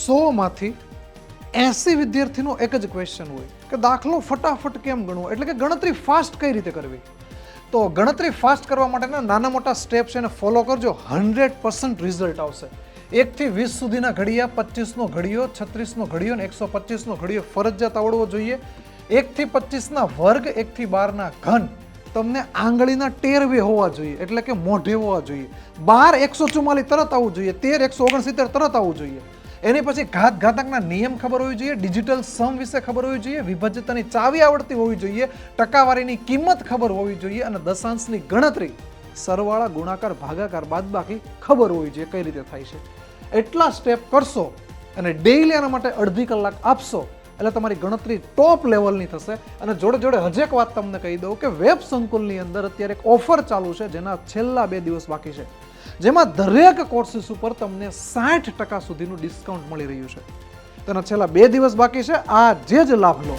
100માંથી 80 વિદ્યાર્થીનો એક જ ક્વેશ્ચન હોય કે દાખલો ફટાફટ કેમ ગણવો, એટલે કે ગણતરી ફાસ્ટ કઈ રીતે કરવી. તો ગણતરી ફાસ્ટ કરવા માટેના નાના મોટા સ્ટેપ છે એને ફોલો કરજો, 100% રિઝલ્ટ આવશે. 1 થી 20 સુધીના ઘડિયા, 25નો ઘડિયો, 36નો ઘડિયો અને 125નો ઘડિયો ફરજિયાત આવડવો જોઈએ. 1 થી 25ના વર્ગ, 1 થી 12ના ઘન તમને આંગળીના ટેરવે હોવા જોઈએ, એટલે કે મોઢે હોવા જોઈએ. 12 144 તરત આવવું જોઈએ, 13 169 તરત આવવું જોઈએ. એની પછી ઘાતકના નિયમ ખબર હોવી જોઈએ, ડિજિટલ સમ વિશે ખબર હોવી જોઈએ, વિભાજ્યતાની ચાવી આવડતી હોવી જોઈએ, ટકાવારીની કિંમત ખબર હોવી જોઈએ અને દશાંશની ગણતરી, સરવાળા, ગુણાકાર, ભાગાકાર, બાદબાકી ખબર હોવી જોઈએ કઈ રીતે થાય છે. એટલા સ્ટેપ કરશો અને ડેઈલી આના માટે અડધી કલાક આપશો એટલે તમારી ગણતરી ટોપ લેવલની થશે. અને જોડે જોડે હજી એક વાત તમને કહી દઉં કે વેબ સંકુલની અંદર અત્યારે એક ઓફર ચાલુ છે જેના છેલ્લા 2 દિવસ બાકી છે, જેમાં દરેક કોર્સીસ ઉપર તમને 60% સુધીનું ડિસ્કાઉન્ટ મળી રહ્યું છે. તેના છેલ્લા 2 દિવસ બાકી છે, આજે જ લાભ લો.